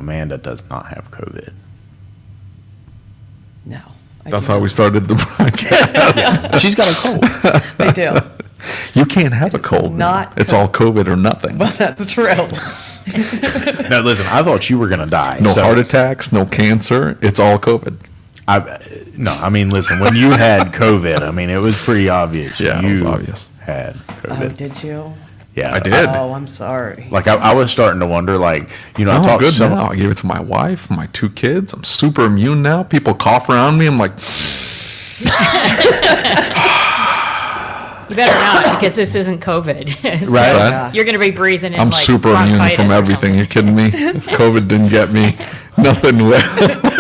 Amanda does not have COVID. No. That's how we started the podcast. She's got a cold. I do. You can't have a cold. not It's all COVID or nothing. Well, that's true. No, listen, I thought you were going to die. No heart attacks, no cancer. It's all COVID. I mean, listen, when you had COVID, I mean, it was pretty obvious. Yeah, you it was obvious. had COVID. Oh, did you? Yeah. I did. Oh, I'm sorry. Like, I was starting to wonder, like, I I'm talked good to some. now. I gave it to my wife, my 2 kids. I'm super immune now. People cough around me. I'm like, You better not, because this isn't COVID. So Right. that? You're going to be breathing in I'm like super immune bronchitis from or everything. something. You kidding me? COVID didn't get me. Nothing.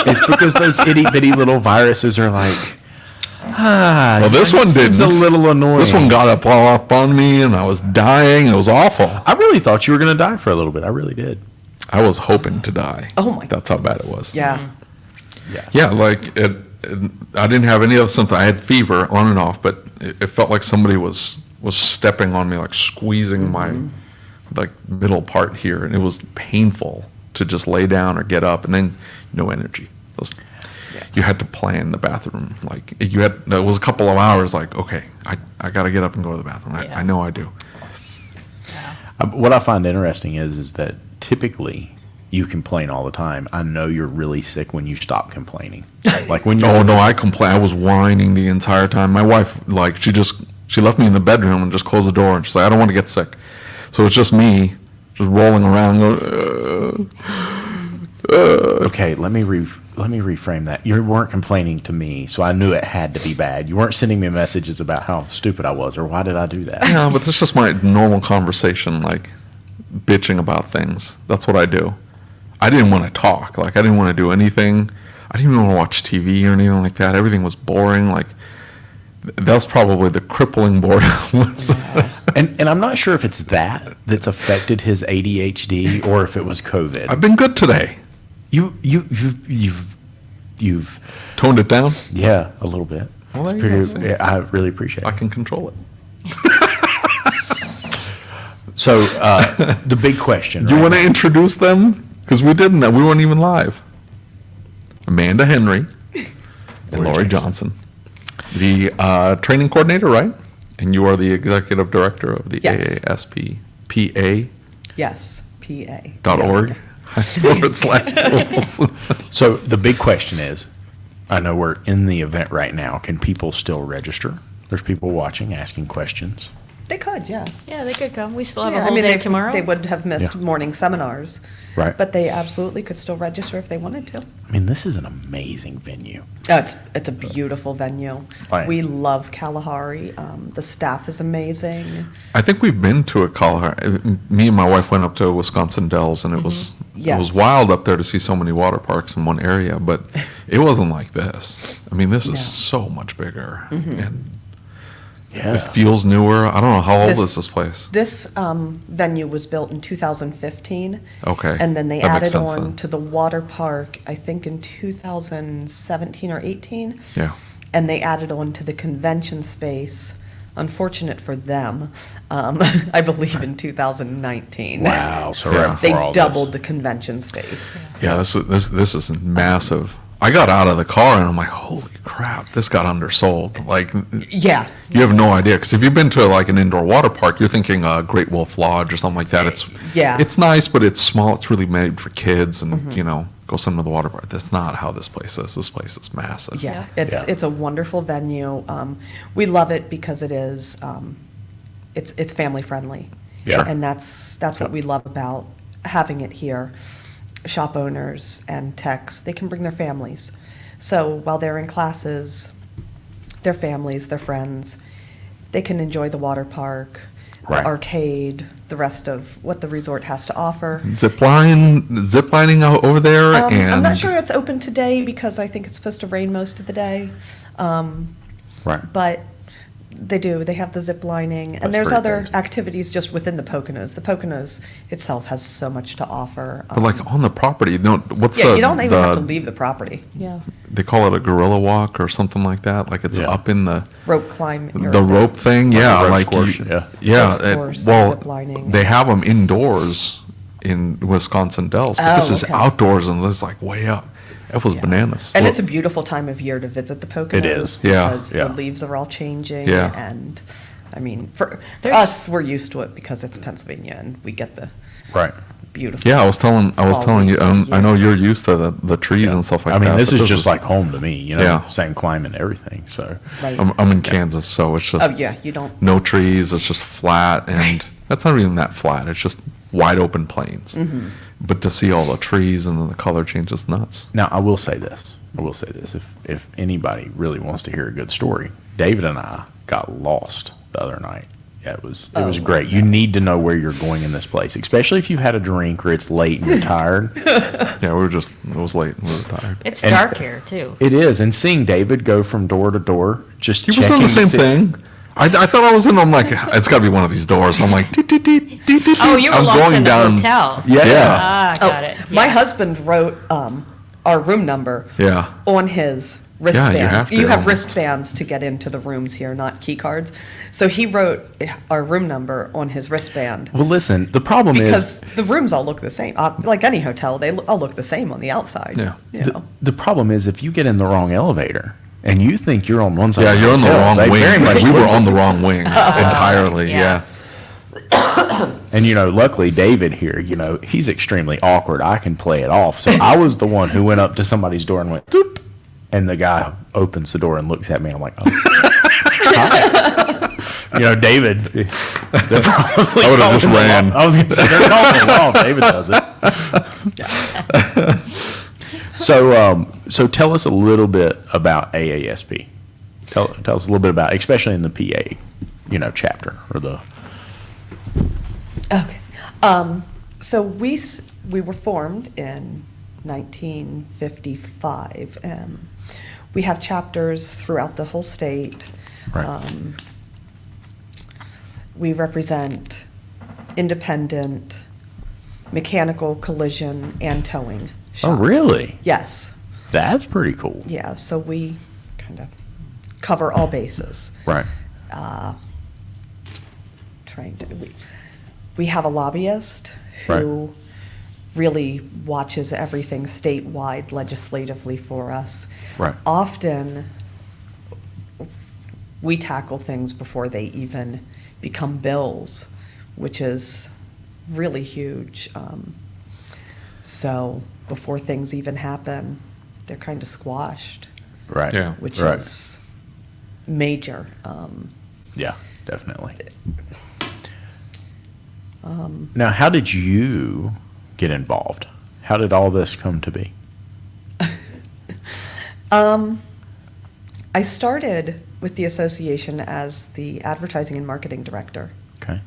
It's because those itty bitty little viruses are like, Well, this one seems didn't. a little annoying. This one got all up on me, and I was dying. It was awful. I really thought you were going to die for a little bit. I really did. I was hoping to die. Oh, my That's how bad it was. Yeah. Yeah, like I didn't have any other symptoms. I had fever on and off, but it felt like somebody was stepping on me, like squeezing my like middle part here, and it was painful to just lay down or get up, and then no energy. You had to plan the bathroom. Like it was a couple of hours. Like, okay, I got to get up and go to the bathroom. Yeah. I know I do. What I find interesting is that typically you complain all the time. I know you're really sick when you stop complaining. Like when you Oh no, I complain. I was whining the entire time. My wife, like, she left me in the bedroom and just closed the door, and she's like, I don't want to get sick. So it's just me, just rolling around, going. Okay, let me reframe that. You weren't complaining to me, so I knew it had to be bad. You weren't sending me messages about how stupid I was or why did I do that. Yeah, but it's just my normal conversation, like bitching about things. That's what I do. I didn't want to talk. Like, I didn't want to do anything. I didn't even want to watch TV or anything like that. Everything was boring. Like, that's probably the crippling boredom. And I'm not sure if it's that's affected his ADHD or if it was COVID. I've been good today. You've Toned it down. yeah, a little bit. Well, It's there you go. yeah, I really appreciate I it. can control it. So the big question. You right want to now- introduce them? Because we didn't. We weren't even live. Amanda Henry and Lori Johnson, the training coordinator, right? And you are the executive director of the Yes. AASP-PA.org. Yes. PA. /rules. So the big question is, I know we're in the event right now. Can people still register? There's people watching, asking questions. They could, yes. Yeah, they could come. We still have Yeah, a whole day they, tomorrow. They would have missed Yeah. morning seminars. Right. But they absolutely could still register if they wanted to. I mean, this is an amazing venue. Oh, it's a beautiful venue. Right. We love Kalahari. The staff is amazing. I think we've been to a Colorado. Me and my wife went up to Wisconsin Dells, and it was Yes. wild up there to see so many water parks in one area. But it wasn't like this. I mean, this is No. so much bigger, and Yeah. it feels newer. I don't know how old This- is this place. This venue was built in 2015. Okay, And then they that makes added sense on then. to the water park, I think in 2017 or 18. Yeah. And they added on to the convention space, unfortunate for them, I believe in 2019. Wow. So Yeah. right before They all doubled this. the convention space. Yeah, this is massive. I got out of the car and I'm like, holy crap, this got undersold. Like, Yeah. you have no idea. Because if you've been to like an indoor water park, you're thinking Great Wolf Lodge or something like that. Yeah. It's nice, but it's small. It's really made for kids and, go swim to the water park. That's not how this place is. This place is massive. Yeah, Yeah. it's a wonderful venue. We love it because it is, it's family friendly. Yeah. And that's what we love about having it here. Shop owners and techs, they can bring their families. So while they're in classes, their families, their friends, they can enjoy the water park, Right. the arcade, the rest of what the resort has to offer. Ziplining out over there. And I'm not sure it's open today because I think it's supposed to rain most of the day. Right. But they do. They have the zip lining, That's and there's pretty other crazy. activities just within the Poconos. The Poconos itself has so much to offer. But like on the property, no, what's yeah, the, you don't even have to the- leave the property. Yeah, they call it a gorilla walk or something like that. Like it's Yeah. up in the rope climb. or the rope thing. Yeah, rope like course, you- yeah. yeah. Rope course, well, zip lining. they have them indoors in Wisconsin Dells. But this is okay. outdoors and this is like way up. It was Yeah. bananas. And it's a beautiful time of year to visit the Poconos. It is. Yeah. Because Yeah. the leaves are all changing. Yeah. And, I mean, for There's- us, we're used to it because it's Pennsylvania and we get the Right. beautiful. Yeah, I was telling you, leaves of I know year. you're used to the trees and stuff like I that. mean, this but is just like home to me, you know, Yeah. same climate and everything, so. Right. I'm in Kansas, so it's just Oh, yeah, you don't, no trees. It's just flat, and that's not even that flat. It's just wide open plains. Mm-hmm. But to see all the trees and then the color change is nuts. Now, I will say this. If anybody really wants to hear a good story, David and I got lost the other night. Yeah, it was Oh, great. You need to know where you're going in this place, especially if you've had a drink or it's late and you're tired. Yeah, it was late and we were tired. It's And- dark here, too. It is, and seeing David go from door to door, just He was doing checking the to same see- thing. I thought I was in. I'm like, it's got to be one of these doors. I'm like, deet, deet, deet, deet, deet, Oh, deet. you were I'm lost going in the down. hotel. Yeah. Ah, oh, got it. my Yeah. husband wrote our room number Yeah. on his wristband. have to, You have almost. wristbands to get into the rooms here, not key cards. So he wrote our room number on his wristband. Well, listen, the problem Because is the rooms all look the same. Like any hotel, they all look the same on the outside. Yeah. You the, know? the problem is if you get in the wrong elevator and you think you're on one side, Yeah, of you're on the hotel, wrong they very wing. much We were would. on the wrong wing entirely. yeah. Yeah. And you know, luckily David here, you know, he's extremely awkward. I can play it off. So I was the one who went up to somebody's door and went, doop, and the guy opens the door and looks at me. I'm like, oh. Hi. You know, David. They're probably I would've just calling him ran. off. I was going to say they're calling him off. David does it. So tell us a little bit about AASP. Tell us a little bit about, especially in the PA, you know, chapter or the. Okay. So we were formed in 1955. We have chapters throughout the whole state. Right. We represent independent mechanical, collision, and towing Oh, shops. really? Yes. That's pretty cool. Yeah, so we kind of cover all bases. Right. We have a lobbyist who really watches everything statewide legislatively for us. Right. Often, we tackle things before they even become bills, which is really huge. So before things even happen, they're kind of squashed, Right. Yeah. which Right. is major. Yeah, definitely. Now, how did you get involved? How did all this come to be? I started with the association as the advertising and marketing director, Okay.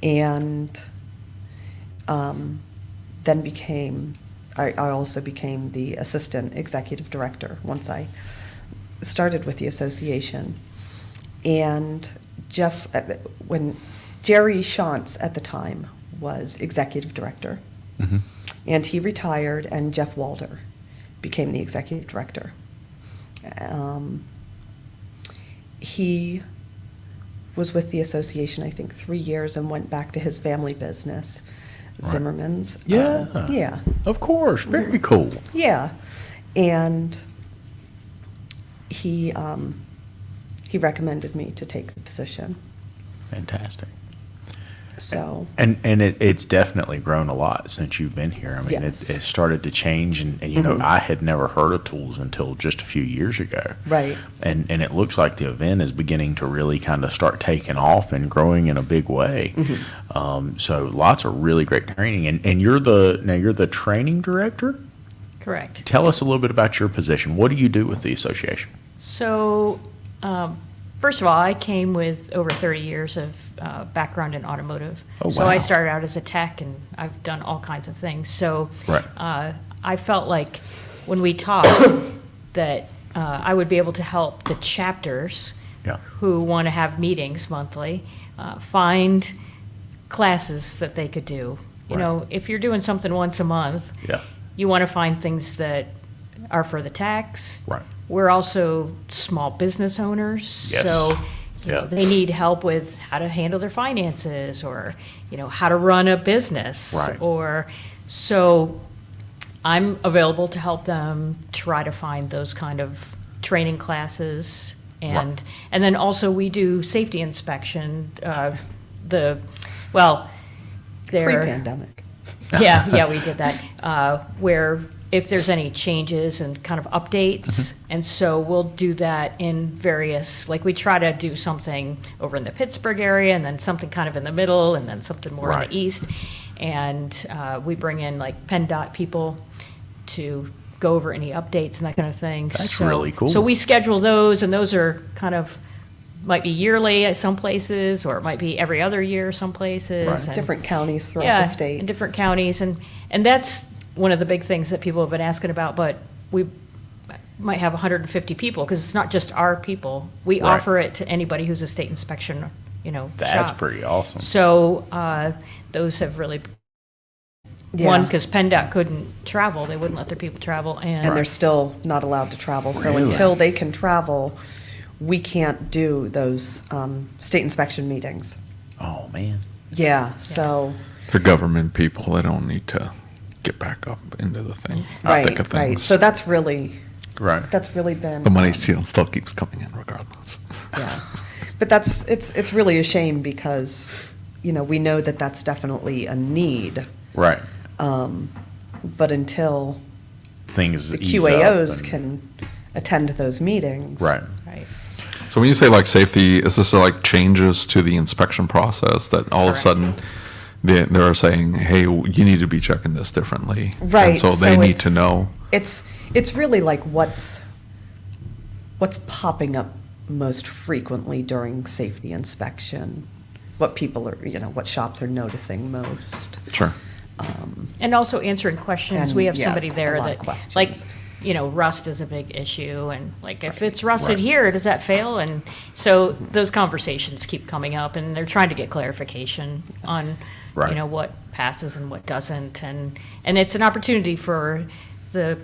and then I also became the assistant executive director once I started with the association. And when Jerry Shantz at the time was executive director, Mm-hmm. and he retired, and Jeff Walder became the executive director. He was with the association, I think, 3 years and went back to his family business, Right. Zimmerman's. Yeah. Yeah. Of course. Very cool. Yeah. And he recommended me to take the position. Fantastic. So, And it's definitely grown a lot since you've been here. I mean, Yes. it started to change, and you know, Mhm. I had never heard of tools until just a few years ago. right. And it looks like the event is beginning to really kind of start taking off and growing in a big way. So lots of really great training. And you're the training director? Correct. Tell us a little bit about your position. What do you do with the association? So, first of all, I came with over 30 years of background in automotive. Oh, So I wow. started out as a tech, and I've done all kinds of things. So Right. I felt like when we talked that I would be able to help the chapters Yeah. who want to have meetings monthly find classes that they could do. You Right. know, if you're doing something once a month, Yeah. you want to find things that are for the tax. Right. We're also small business owners. Yes. So you know, Yeah. they need help with how to handle their finances, or, you know, how to run a business. Right. Or, so I'm available to help them try to find those kind of training classes. And, and then also we do safety inspection, well, they're. Pre-pandemic. Yeah, we did that, where if there's any changes and kind of updates, and so we'll do that in various, like, we try to do something over in the Pittsburgh area, and then something kind of in the middle, and then something more in Right. the east, and we bring in like PennDOT people to go over any updates and that kind of thing. That's really cool. So we schedule those, and those are kind of, might be yearly at some places, or it might be every other year some places. Right. and- Different counties throughout yeah, the state. in different counties, and that's one of the big things that people have been asking about, but we might have 150 people, because it's not just our people. We Right. offer it to anybody who's a state inspection, you know, That's shop. pretty awesome. So, those have really, one, Yeah. because PennDOT couldn't travel, they wouldn't let their people travel, And they're still not allowed to travel. So Really? until they can travel, we can't do those state inspection meetings. Oh, man. Yeah, so, They're government people. They don't need to get back up into the thing. thick of right. things. So that's really Right. been. The money still keeps coming in regardless. Yeah. But it's really a shame, because, you know, we know that that's definitely a need. Right. But until Things the ease up QAOs and- can attend those meetings. Right. Right. So when you say like safety, is this like changes to the inspection process that all of a Correct. sudden they're saying, hey, you need to be checking this differently? Right, And so they so need it's- to know. It's really like what's popping up most frequently during safety inspection, what people are, you know, what shops are noticing most. Sure. And also answering questions. And, We have yeah, somebody a there lot of that, questions. like, you know, rust is a big issue, and like, if it's rusted Right. here, does that fail? And so those conversations keep coming up, and they're trying to get clarification on, Right. you know, what passes and what doesn't. And it's an opportunity for the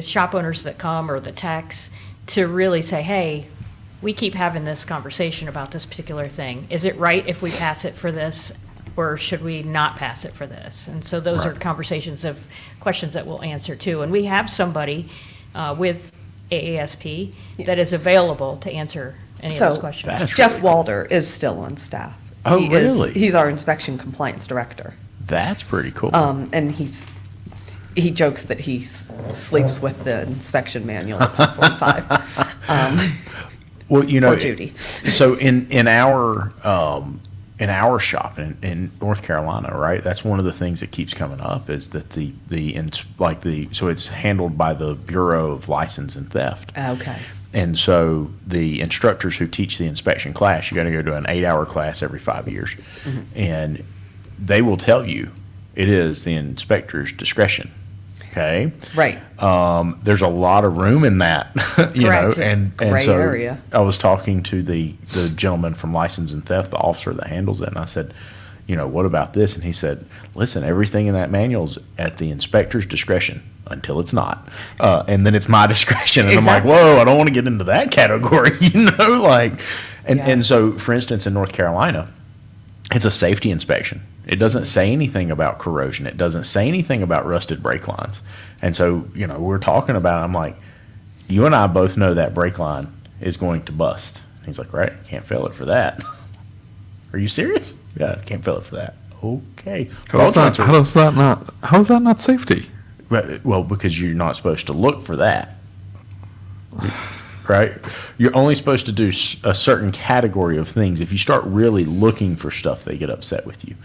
shop owners that come, or the techs, to really say, hey, we keep having this conversation about this particular thing. Is it right if we pass it for this, or should we not pass it for this? And so those are Right. conversations of questions that we'll answer too. And we have somebody with AASP that is available to answer any of those So questions. That's Jeff really cool. Walder is still on staff. Oh, He is- really? He's our inspection compliance director. That's pretty cool. And he jokes that he sleeps with the inspection manual at 10:45. Well, you know, Or Judy. So in our shop in North Carolina, right? That's one of the things that keeps coming up, is that so it's handled by the Bureau of License and Theft. Okay. And so the instructors who teach the inspection class, you got to go to an 8-hour class every 5 years, and they will tell you it is the inspector's discretion. Okay. Right. There's a lot of room in that, you Correct. know, and Gray so area. I was talking to the gentleman from License and Theft, the officer that handles it, and I said, you know, what about this? And he said, listen, everything in that manual's at the inspector's discretion until it's not, and then it's my discretion. And Exactly. I'm like, whoa, I don't want to get into that category, you know, like, Yeah. and so, for instance, in North Carolina, it's a safety inspection. It doesn't say anything about corrosion. It doesn't say anything about rusted brake lines. And so, you know, we're talking about, I'm like, you and I both know that brake line is going to bust. He's like, right, can't fill it for that. Are you serious? Yeah, can't fill it for that. Okay. How is that not safety? Well, because you're not supposed to look for that. Right? You're only supposed to do a certain category of things. If you start really looking for stuff, they get upset with you.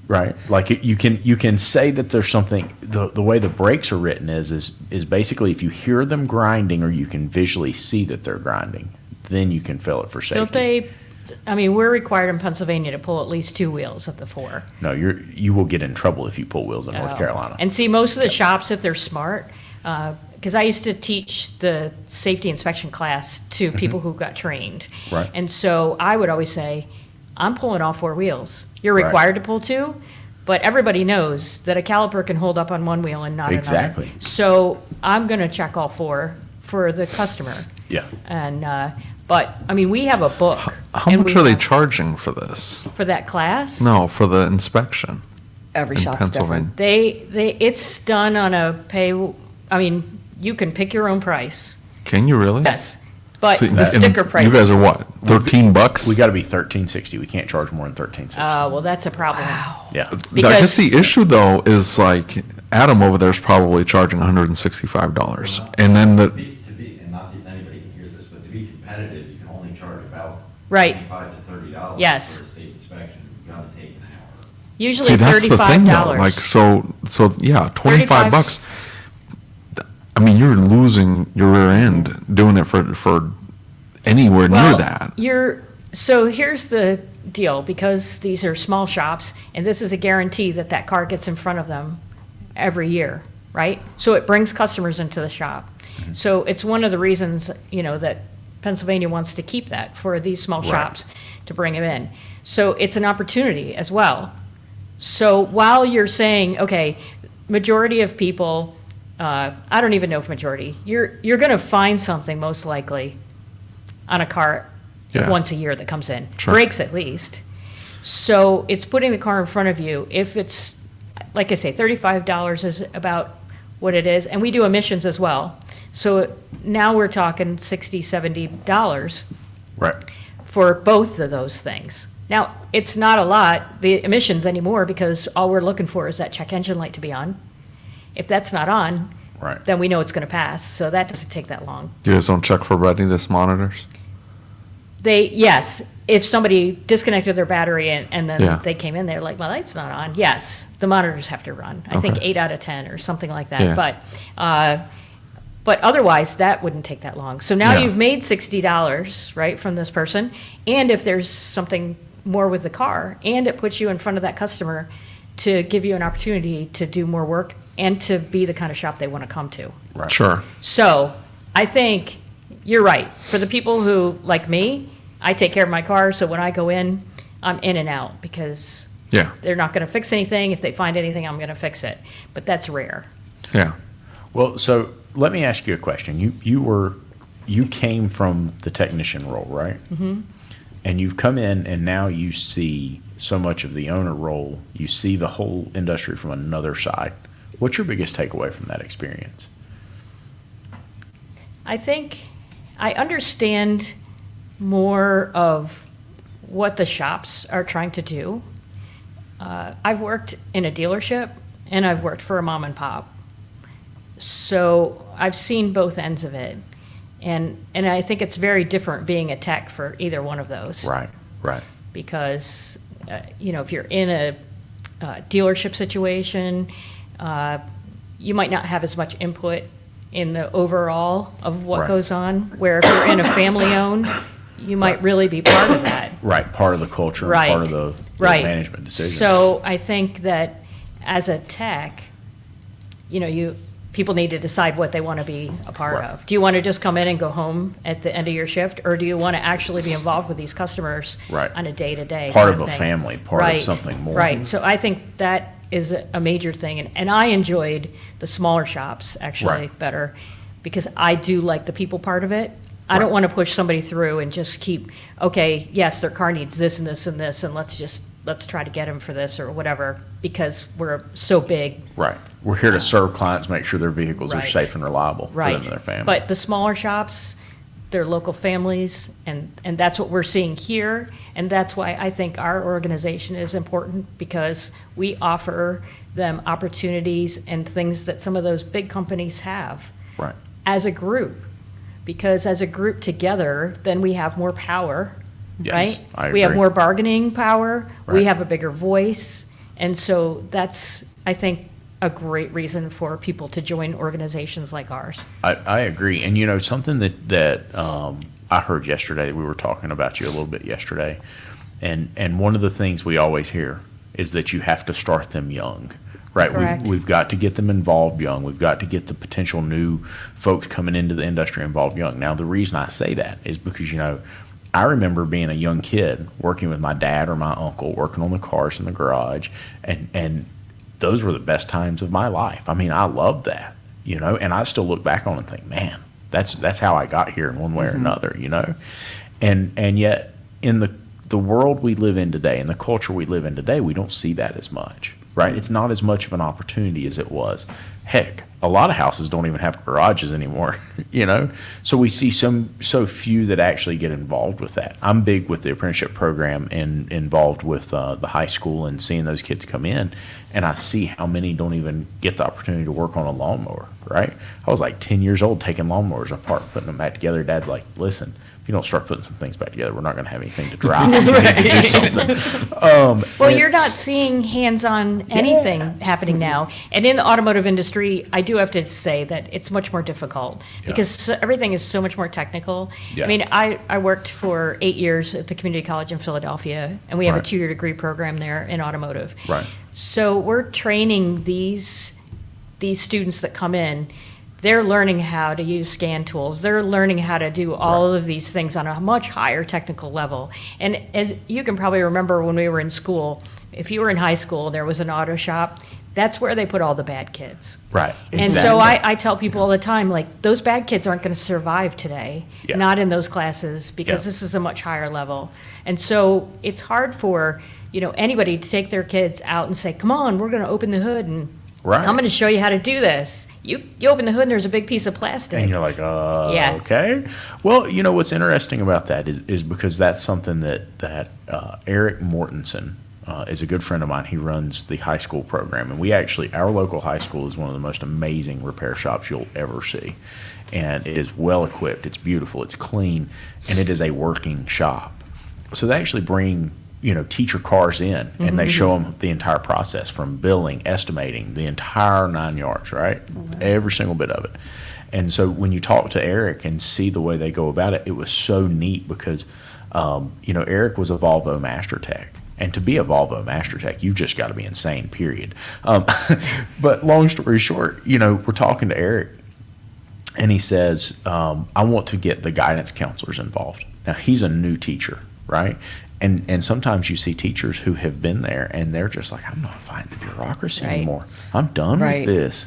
Right? Like you can say that there's something, the way the brakes are written is basically if you hear them grinding or you can visually see that they're grinding, then you can fill it for safety. Don't they, I mean, we're required in Pennsylvania to pull at least 2 wheels of the 4. No, you will get in trouble if you pull wheels in North Oh. Carolina. And see, most of the shops, if they're smart, because I used to teach the safety inspection class to people who got trained. Right. And so I would always say, I'm pulling all 4 wheels. You're Right. required to pull 2, but everybody knows that a caliper can hold up on one wheel and not Exactly. another. So I'm going to check all 4 for the customer. Yeah. And But, I mean, we have a book. How and much we are they have- charging for this? For that class? No, for the inspection Every in shop's Pennsylvania. different. It's done on a pay, I mean, you can pick your own price. Can you really? Yes. But So- The and sticker You guys are prices. what, $13? We got to be 1360. We can't charge more than 1360. well, that's a problem. Yeah. I guess because- the issue though is like Adam over there is probably charging $165, and then To the be, and not that anybody can hear this, but to be competitive, you can only charge about Right. $25 to $30. Yes. For a state inspection. It's gonna take an hour. Usually see that's the thing though. $35. Like so yeah, 25 $35. bucks. I mean, you're losing your rear end doing it for anywhere near Well, that. So here's the deal, because these are small shops, and this is a guarantee that that car gets in front of them every year, right? So it brings customers into the shop. So it's one of the reasons, that Pennsylvania wants to keep that for these small Right. shops, to bring them in. So it's an opportunity as well. So while you're saying, okay, majority of people, I don't even know if majority, you're gonna find something most likely on a car Yeah. once a year that comes in, Sure. breaks at least. So it's putting the car in front of you. If it's, like I say, $35 is about what it is, and we do emissions as well. So now we're talking $60, $70 Right. for both of those things. Now, it's not a lot, the emissions anymore, because all we're looking for is that check engine light to be on. If that's not on, Right. then we know it's gonna pass, so that doesn't take that long. You guys don't check for readiness monitors? Yes, if somebody disconnected their battery and Yeah. then they came in, they're like, my light's not on, yes, the monitors have to run. I think Okay. 8 out of 10 or something like Yeah. that, but otherwise, that wouldn't take that long. So now Yeah. you've made $60, right, from this person, and if there's something more with the car, and it puts you in front of that customer to give you an opportunity to do more work and to be the kind of shop they want to come to. Right. Sure. So I think you're right. For the people who, like me, I take care of my car, so when I go in, I'm in and out because Yeah. they're not going to fix anything. If they find anything, I'm going to fix it. But that's rare. Yeah. Well, so let me ask you a question. You came from the technician role, right? Mm-hmm. And you've come in and now you see so much of the owner role. You see the whole industry from another side. What's your biggest takeaway from that experience? I think I understand more of what the shops are trying to do. I've worked in a dealership and I've worked for a mom and pop. So I've seen both ends of it. And I think it's very different being a tech for either one of those. Right, right. Because, if you're in a dealership situation, you might not have as much input in the overall of what Right. goes on. Where if you're in a family-owned, you might really be part of that. Right, part of the culture, and Right. part of the Right. management decision. So I think that as a tech, people need to decide what they want to be a part Right. of. Do you want to just come in and go home at the end of your shift, or do you want to actually be involved with these customers Right. on a day-to-day Part kind of a thing? family, part of Right, something more. Right. So I think that is a major thing, and I enjoyed the smaller shops actually Right. better because I do like the people part of it. I don't Right. want to push somebody through and just keep, okay, yes, their car needs this and this and this, and let's try to get them for this or whatever, because we're so big. Right. We're here to serve clients, make sure their vehicles are Right. safe and reliable for them Right. and their family. But the smaller shops, they're local families, and that's what we're seeing here. And that's why I think our organization is important, because we offer them opportunities and things that some of those big companies have Right. as a group. Because as a group together, then we have more power, Yes, right? I We have agree. more bargaining power, we Right. have a bigger voice. And so that's, I think, a great reason for people to join organizations like ours. I agree. And something that I heard yesterday, we were talking about you a little bit yesterday, and one of the things we always hear is that you have to start them young, right? Correct. We've got to get them involved young. We've got to get the potential new folks coming into the industry involved young. Now, the reason I say that is because, I remember being a young kid working with my dad or my uncle, working on the cars in the garage, and those were the best times of my life. I mean, I loved that, and I still look back on it and think, man, that's how I got here in one way or another, And yet in the world we live in today, and the culture we live in today, we don't see that as much, right? It's not as much of an opportunity as it was. Heck, a lot of houses don't even have garages anymore, you know? So we see so few that actually get involved with that. I'm big with the apprenticeship program and involved with the high school and seeing those kids come in, and I see how many don't even get the opportunity to work on a lawnmower, right? I was like 10 years old taking lawnmowers apart, putting them back together. Dad's like, listen, if you don't start putting some things back together, we're not going to have anything to drive. You need to do something. Well, you're not seeing hands-on anything happening now. And in the automotive industry, I do have to say that it's much more difficult because everything is so much more technical. Yeah. I mean, I worked for 8 years at the community college in Philadelphia, and we have a Right. 2-year degree program there in automotive. Right. So we're training these students that come in. They're learning how to use scan tools. They're learning how to do all of these things on a much higher technical level. And as you can probably remember when we were in school, if you were in high school, there was an auto shop. That's where they put all the bad kids. Right. And so I tell people all the time, like, those bad kids aren't going to survive today, Yeah. not in those classes, because Yeah. this is a much higher level. And so it's hard for, anybody to take their kids out and say, come on, we're going to open the hood and Right. I'm going to show you how to do this. You open the hood and there's a big piece of plastic. And you're like, Yeah. okay. Well, what's interesting about that is because that's something that Eric Mortensen is a good friend of mine. He runs the high school program, and our local high school is one of the most amazing repair shops you'll ever see. And it is well equipped, it's beautiful, it's clean, and it is a working shop. So they actually bring teacher cars in, and they show them the entire process from billing, estimating, the entire 9 yards, right? Every single bit of it. And so when you talk to Eric and see the way they go about it, it was so neat because, Eric was a Volvo Master Tech. And to be a Volvo Master Tech, you've just got to be insane, period. But long story short, we're talking to Eric, and he says, I want to get the guidance counselors involved. Now, he's a new teacher, right? And sometimes you see teachers who have been there, and they're just like, I'm not fighting the bureaucracy Right. anymore. I'm done with this.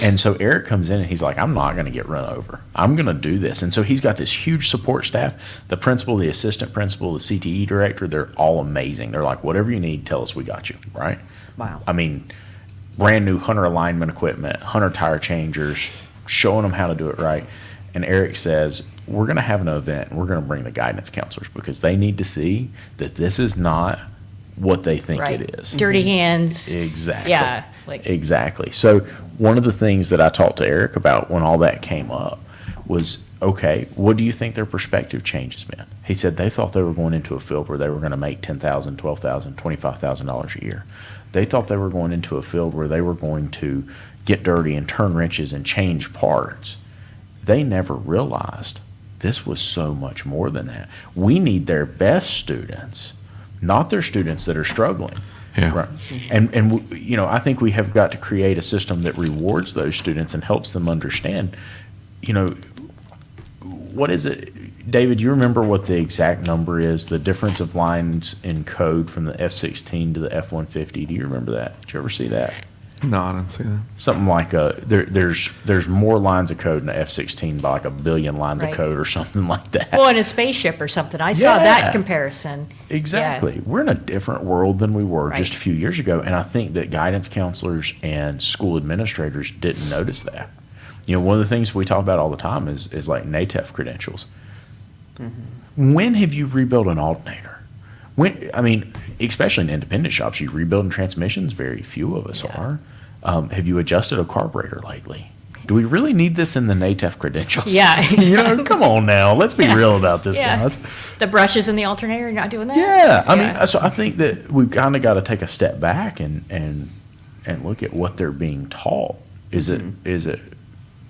And so Eric comes in, and he's like, I'm not going to get run over. I'm going to do this. And so he's got this huge support staff. The principal, the assistant principal, the CTE director, they're all amazing. They're like, whatever you need, tell us, we got you, right? Wow. I mean, brand new Hunter alignment equipment, Hunter tire changers, showing them how to do it right. And Eric says, we're going to have an event, and we're going to bring the guidance counselors because they need to see that this is not what they think Right. it is. Dirty hands. Exactly. Yeah. Exactly. So one of the things that I talked to Eric about when all that came up was, okay, what do you think their perspective change has been? He said they thought they were going into a field where they were going to make $10,000, $12,000, $25,000 a year. They thought they were going into a field where they were going to get dirty and turn wrenches and change parts. They never realized this was so much more than that. We need their best students, not their students that are struggling. Yeah. Right. And I think we have got to create a system that rewards those students and helps them understand, what is it? David, you remember what the exact number is, the difference of lines in code from the F-16 to the F-150? Do you remember that? Did you ever see that? No, I didn't see that. Something like there's more lines of code in the F-16 by like a billion lines Right. of code or something like that. Well, in a spaceship or something. I saw Yeah. that comparison. Exactly. Yeah. We're in a different world than we were just a Right. few years ago, and I think that guidance counselors and school administrators didn't notice that. One of the things we talk about all the time is like NATEF credentials. When have you rebuilt an alternator? Especially in independent shops, you rebuilding transmissions. Very few of us are. Have you adjusted a carburetor lately? Do we really need this in the NATEF credentials? Yeah. Come on now. Let's be real about this, Yeah. guys. The brushes in the alternator, you're not doing that? Yeah, I mean, so I think that we've kind of got to take a step back and look at what they're being taught. Is it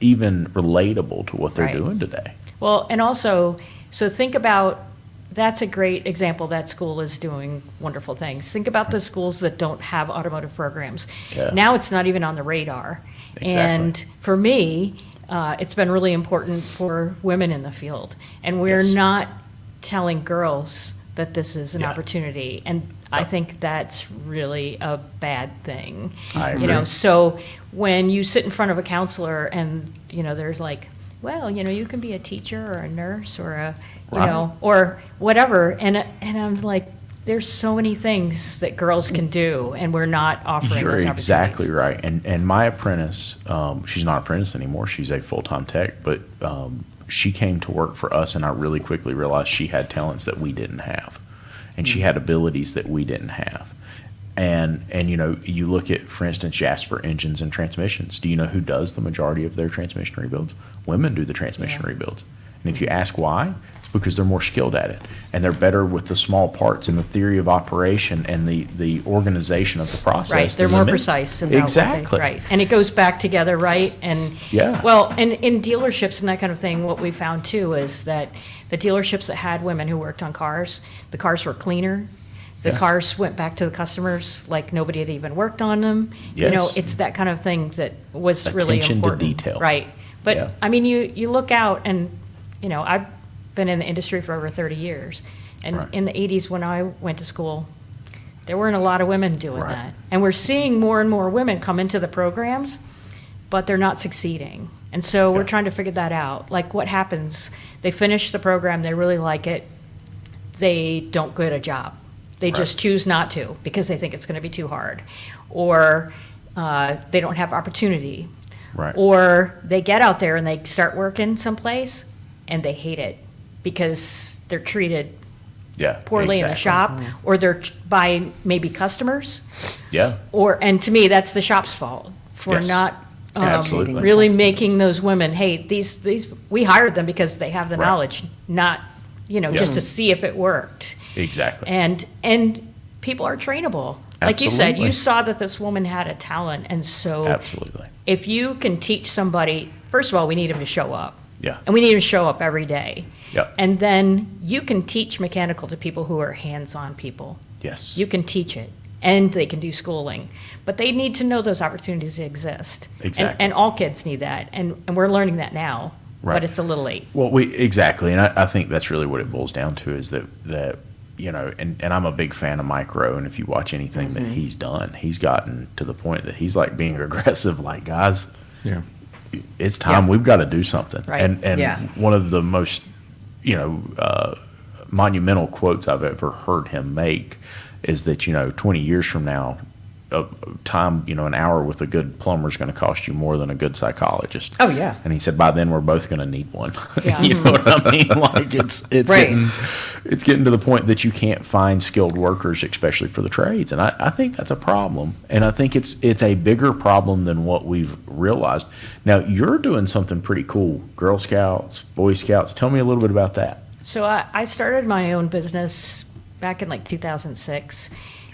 even relatable to what they're Right. doing today? Well, and also, so think about, that's a great example. That school is doing wonderful things. Think about the schools that don't have automotive programs. Yeah. Now it's not even on the radar. Exactly. And for me, it's been really important for women in the field. And we're Yes. not telling girls that this is an Yeah. opportunity. And I think that's really a bad thing. I agree. So when you sit in front of a counselor and, they're like, well, you can be a teacher or a nurse or Right. or whatever. And I'm like, there's so many things that girls can do, and we're not offering You're those exactly opportunities. right. And my apprentice, she's not an apprentice anymore. She's a full-time tech, but she came to work for us, and I really quickly realized she had talents that we didn't have, and she had abilities that we didn't have. And you look at, for instance, Jasper Engines and Transmissions. Do you know who does the majority of their transmission rebuilds? Women do the transmission Yeah. rebuilds. And if you ask why, it's because they're more skilled at it, and they're better with the small parts and the theory of operation and the organization of the process. Right, they're than the more men. precise about what they, Exactly. right, and it goes back together, right? And Yeah. well, and in dealerships and that kind of thing, what we found too is that the dealerships that had women who worked on cars, the cars were cleaner. The Yeah. cars went back to the customers like nobody had even worked on them. Yes. It's that kind of thing that was really Attention to important. detail. Right, but Yeah. I mean, you look out and I've been in the industry for over 30 years, and Right. in the 80s when I went to school, there weren't a lot of women doing Right. that. And we're seeing more and more women come into the programs, but they're not succeeding. And so we're Yeah. trying to figure that out. Like, what happens? They finish the program, they really like it, they don't get a job. They just Right. choose not to because they think it's going to be too hard. Or they don't have opportunity. Right. Or they get out there and they start working someplace and they hate it because they're treated Yeah. poorly in the exactly. shop, or they're by maybe customers, Yeah. and to me, that's the shop's fault for Yes. not Absolutely. really Customers. making those women, hey, these, we hired them because they have the Right. knowledge, not, just to see if it worked. Exactly. And people are trainable. Like you said, Absolutely. you saw that this woman had a talent, and so Absolutely. if you can teach somebody, first of all, we need them to show up. Yeah. And we need them to show up every day. Yep. And then you can teach mechanical to people who are hands-on people. Yes. You can teach it, and they can do schooling, but they need to know those opportunities exist. Exactly. And all kids need that, and we're learning that now, Right. but it's a little late. Well, exactly, and I think that's really what it boils down to is that and I'm a big fan of Micro, and if you watch anything that he's done, he's gotten to the point that he's like being aggressive, like, guys, Yeah. it's time, we've got to do something. Right. And Yeah. one of the most monumental quotes I've ever heard him make is that 20 years from now, time, an hour with a good plumber is going to cost you more than a good psychologist. Oh, yeah. And he said, by then we're both going to need one. Yeah. You know what I mean? Like it's Right. getting to the point that you can't find skilled workers, especially for the trades. And I think that's a problem. And I think it's a bigger problem than what we've realized. Now, you're doing something pretty cool. Girl Scouts, Boy Scouts. Tell me a little bit about that. So I started my own business back in like 2006.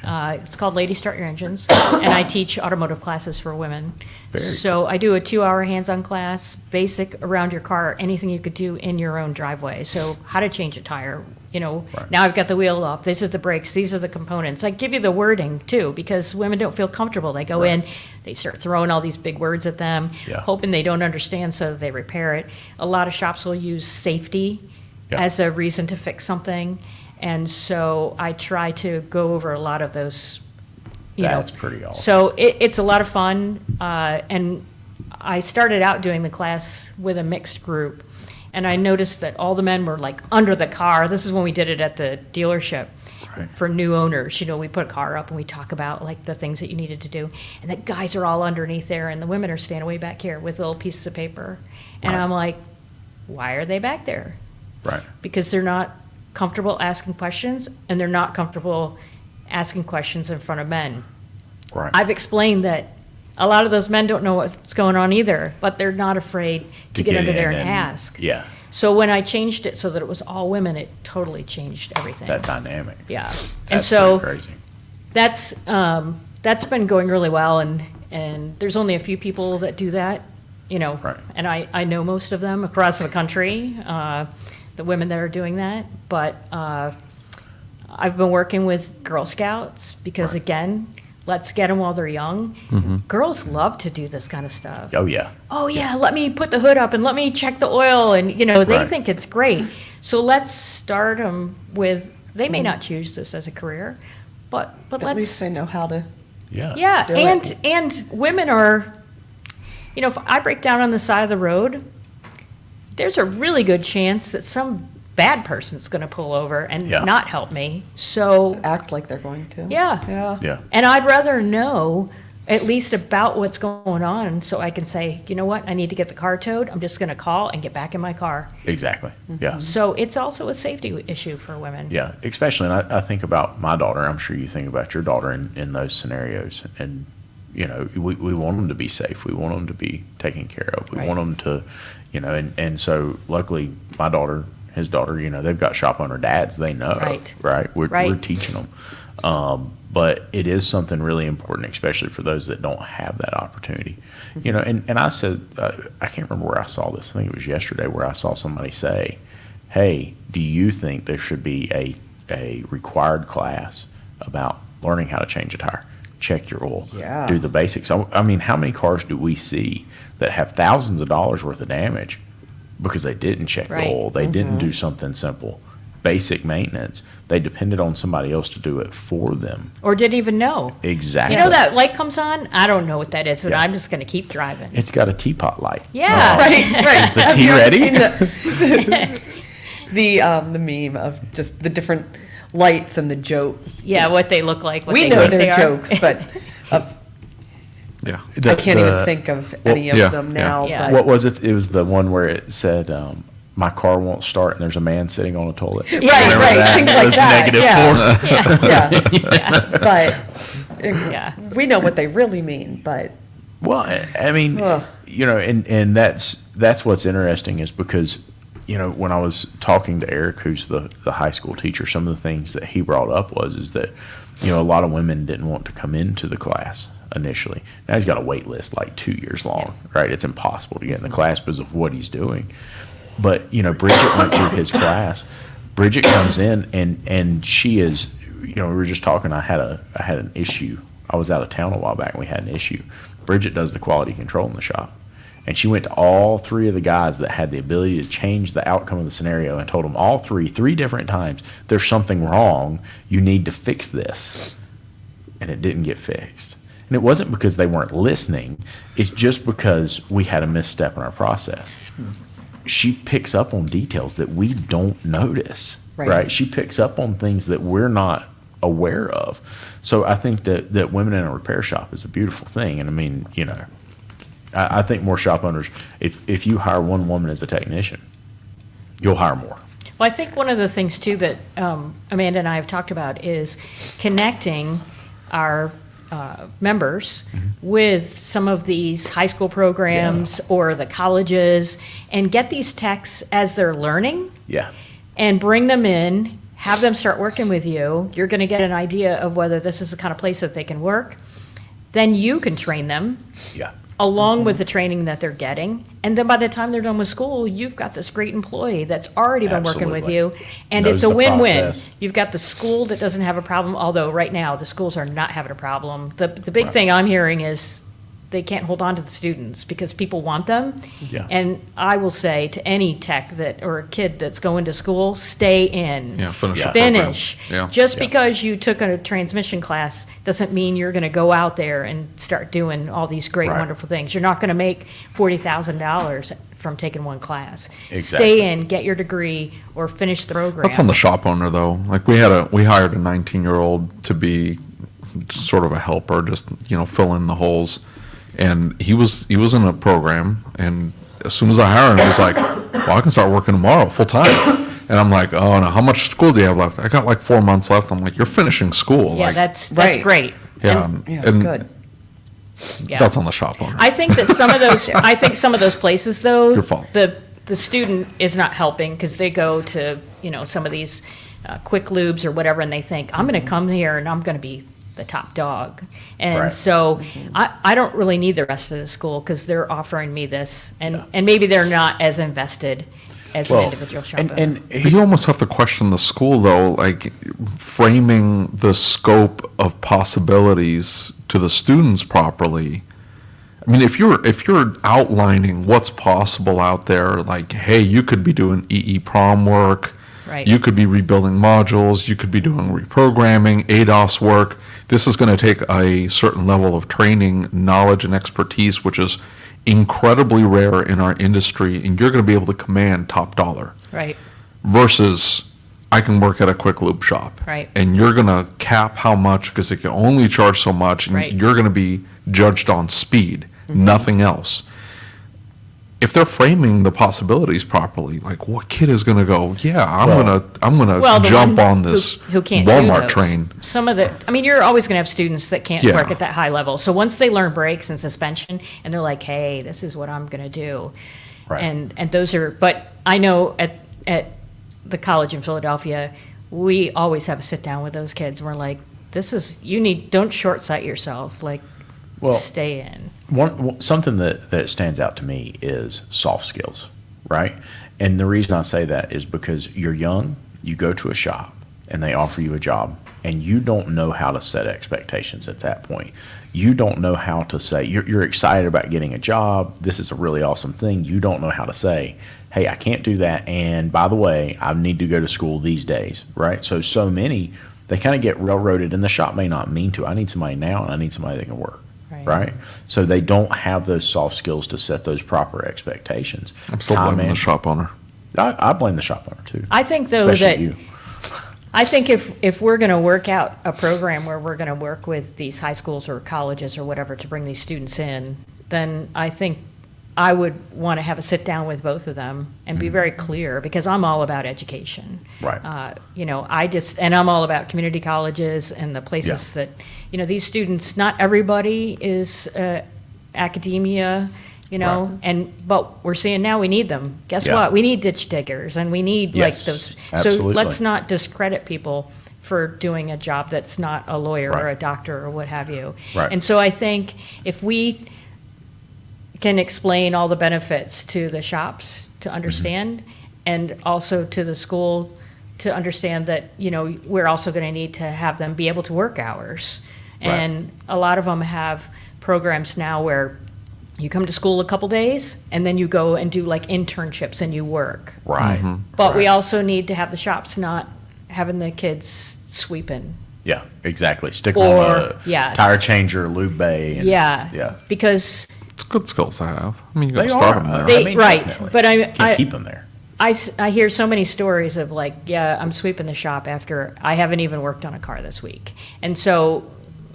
It's called Lady Start Your Engines, and I teach automotive classes for women. Very So I do a 2-hour hands-on class, basic around your car, anything you could do in your own driveway. So how to change a tire, Right. now I've got the wheel off, this is the brakes, these are the components. I give you the wording too, because women don't feel comfortable. They go in, they start throwing all these big words at them, Yeah. hoping they don't understand so that they repair it. A lot of shops will use safety Yeah. as a reason to fix something. And so I try to go over a lot of those, That's pretty awesome. So it's a lot of fun. And I started out doing the class with a mixed group. And I noticed that all the men were like under the car. This is when we did it at the dealership Right. for new owners. We put a car up and we talk about like the things that you needed to do. And the guys are all underneath there and the women are standing way back here with little pieces of paper. And Right. I'm like, why are they back there? Right. Because they're not comfortable asking questions, and they're not comfortable asking questions in front of men. Right. I've explained that a lot of those men don't know what's going on either, but they're not afraid to get under there in and ask. Yeah. So when I changed it so that it was all women, it totally changed everything. That dynamic. Yeah. And That's so pretty crazy. that's been going really well, and there's only a few people that do that, Right. and I know most of them across the country, the women that are doing that, but I've been working with Girl Scouts because, Right. again, let's get them while they're young. Girls love to do this kind of stuff. Oh, yeah. Oh yeah, let me put the hood up and let me check the oil, and they Right. think it's great. So let's start them with. They may not choose this as a career, but At let's. least they know how to. Yeah. Yeah, do it. and women are. If I break down on the side of the road, there's a really good chance that some bad person's going to pull over and Yeah. not help me. So, Act like they're going to. yeah. Yeah. Yeah. And I'd rather know at least about what's going on so I can say, you know what, I need to get the car towed. I'm just going to call and get back in my car. Exactly. Yeah. So it's also a safety issue for women. Yeah, especially, and I think about my daughter. I'm sure you think about your daughter in those scenarios. And, you know, we want them to be safe. We want them to be taken care of. We Right. want them to, you know, and so luckily my daughter, his daughter, you know, they've got shop owner dads. They know, Right. We're Right. teaching them. But it is something really important, especially for those that don't have that opportunity. You know, and I said, I can't remember where I saw this. I think it was yesterday where I saw somebody say, hey, do you think there should be a required class about learning how to change a tire, check your oil, Yeah. do the basics? I mean, how many cars do we see that have thousands of dollars worth of damage because they didn't check the Right. oil, they didn't do something simple, basic maintenance. They depended on somebody else to do it for them. Or didn't even know. Exactly. You know that light comes on? I don't know what that is, but Yeah. I'm just going to keep driving. It's got a teapot light. Yeah. Right. Is the Have tea you ever ready? seen the meme of just the different lights and the joke? Yeah, what they look like. What We they know think they they're are. jokes, but of, Yeah. I can't even think of any of yeah, them yeah. now. Yeah. But What was it? It was the one where it said, my car won't start and there's a man sitting on a toilet. Right, Remember right, that? things It like was that, negative yeah. four. Yeah, Yeah. we know what they really mean, but Well, I mean, Ugh. you know, and that's what's interesting is because, you know, when I was talking to Eric, who's the high school teacher, some of the things that he brought up is that, you know, a lot of women didn't want to come into the class initially. Now he's got a wait list like 2 years long, right? It's impossible to get in the class because of what he's doing. But, you know, Bridget went through his class. Bridget comes in and she is, you know, we were just talking, I had an issue. I was out of town a while back and we had an issue. Bridget does the quality control in the shop. And she went to all three of the guys that had the ability to change the outcome of the scenario and told them all three different times, there's something wrong. You need to fix this. And it didn't get fixed. And it wasn't because they weren't listening. It's just because we had a misstep in our process. She picks up on details that we don't notice, Right. right? She picks up on things that we're not aware of. So I think that women in a repair shop is a beautiful thing. And I mean, you know, I think more shop owners, if you hire one woman as a technician, you'll hire more. Well, I think one of the things too that Amanda and I have talked about is connecting our members with some of these high school programs or the colleges and get these techs as they're learning Yeah. and bring them in, have them start working with you. You're going to get an idea of whether this is the kind of place that they can work. Then you can train them Yeah. along with the training that they're getting. And then by the time they're done with school, you've got this great employee that's already been working with you. Absolutely. And Knows it's a the win-win. process. You've got the school that doesn't have a problem, although right now the schools are not having a problem. The big Right. thing I'm hearing is they can't hold on to the students because people want them. Yeah. And I will say to any tech that, or a kid that's going to school, stay in. Yeah, finish Yeah. the program. Finish. Yeah. Just Yeah. because you took a transmission class doesn't mean you're going to go out there and start doing all these great, Right. wonderful things. You're not going to make $40,000 from taking one class. Exactly. Stay in, get your degree, or finish the program. That's on the shop owner though. Like we hired a 19-year-old to be sort of a helper, just, you know, fill in the holes. And he was in a program, and as soon as I hired him, he's like, well, I can start working tomorrow, full time. And I'm like, oh, no, how much school do you have left? I got like 4 months left. I'm like, you're finishing school. Yeah, like, that's Right. great. yeah, yeah, and good. Yeah. that's on the shop owner. I think that some of those places though, Your fault. the student is not helping because they go to, you know, some of these quick lubes or whatever, and they think, I'm going to come here and I'm going to be the top dog. And Right. so I don't really need the rest of the school because they're offering me this, and maybe they're not as invested as an individual shop owner. and But you almost have to question the school though, like framing the scope of possibilities to the students properly. I mean, if you're outlining what's possible out there, like, hey, you could be doing EEPROM work, Right. you could be rebuilding modules, you could be doing reprogramming, ADOS work. This is going to take a certain level of training, knowledge, and expertise, which is incredibly rare in our industry, and you're going to be able to command top dollar. Right. Versus, I can work at a quick lube shop. Right. And you're going to cap how much because it can only charge so much, and Right. you're going to be judged on speed, Mm-hmm. nothing else. If they're framing the possibilities properly, like what kid is going to go, yeah, I'm gonna Well, the jump one on this who can't do Walmart those. train. Some of the, I mean, you're always going to have students that can't Yeah. work at that high level. So once they learn brakes and suspension, and they're like, hey, this is what I'm going to do. Right. And those are, but I know at the college in Philadelphia, we always have a sit down with those kids. We're like, don't short sight yourself. Like, Well, stay in. Something that stands out to me is soft skills, right? And the reason I say that is because you're young, you go to a shop, and they offer you a job, and you don't know how to set expectations at that point. You don't know how to say, you're excited about getting a job, this is a really awesome thing. You don't know how to say, hey, I can't do that, and by the way, I need to go to school these days, right? So many, they kind of get railroaded, and the shop may not mean to. I need somebody now, and I need somebody that can work. Right. So they don't have those soft skills to set those proper expectations. I'm still Time blaming the management. shop owner. I blame the shop owner too. I think, though, Especially that you. I think if we're going to work out a program where we're going to work with these high schools or colleges or whatever to bring these students in, then I think I would want to have a sit down with both of them and be very clear, because I'm all about education. Right. And I'm all about community colleges and the places that, these students, not everybody is academia, Right. but we're seeing now we need them. Guess Yeah. what? We need ditch diggers, and we need Yes, those. So absolutely. let's not discredit people for doing a job that's not a lawyer or Right. a doctor or what have you. Right. And so I think if we can explain all the benefits to the shops to understand, and also to the school to understand that, we're also going to need to have them be able to work hours. Right. And a lot of them have programs now where you come to school a couple days and then you go and do like internships and you work. Right. But we Right. also need to have the shops not having the kids sweeping. Yeah, exactly. Stick Or- on a yes. tire changer, lube bay. And, Yeah. Yeah. Because It's good skills to have. I mean, you got They to start are. them there. They- right, definitely. but I- Can't keep them there. I hear so many stories of like, yeah, I'm sweeping the shop after I haven't even worked on a car this week. And so,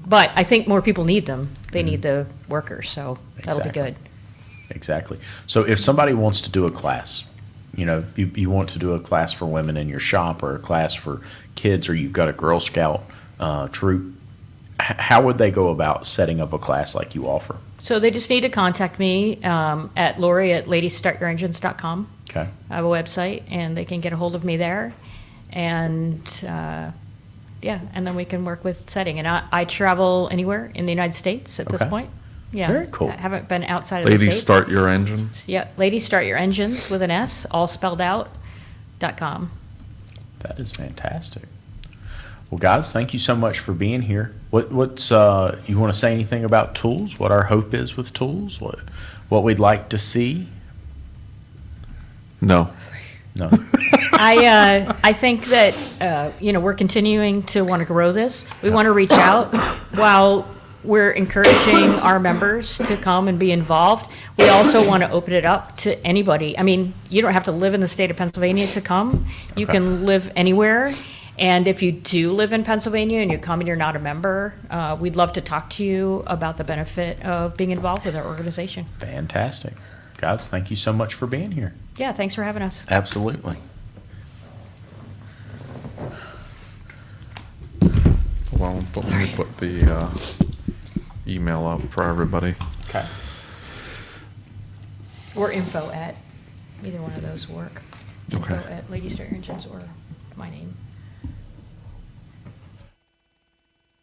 but I think more people need them. They need the workers, so that'll be Exactly. good. Exactly. So if somebody wants to do a class, you want to do a class for women in your shop, or a class for kids, or you've got a Girl Scout troop, how would they go about setting up a class like you offer? So they just need to contact me at Lori@ladiesstartyourengines.com. Okay. I have a website, and they can get a hold of me there. And, and then we can work with setting. And I travel anywhere in the United States at this Okay. point. Yeah. Very cool. I haven't been outside of the Ladies, States. start your engines. Yeah, Ladies Start Your Engines with an S, all spelled out, .com. That is fantastic. Well, guys, thank you so much for being here. What's you want to say anything about tools? What our hope is with tools? What we'd like to see? No. No. I think that, we're continuing to want to grow this. We want to reach out while we're encouraging our members to come and be involved. We also want to open it up to anybody. I mean, you don't have to live in the state of Pennsylvania to come. You Okay. can live anywhere. And if you do live in Pennsylvania and you come and you're not a member, we'd love to talk to you about the benefit of being involved with our organization. Fantastic. Guys, thank you so much for being here. Yeah, thanks for having us. Absolutely. Well, but let me put the email up for everybody. Okay. Or info at, either one of those work. Info Okay. at Ladies Start Your Engines or my name.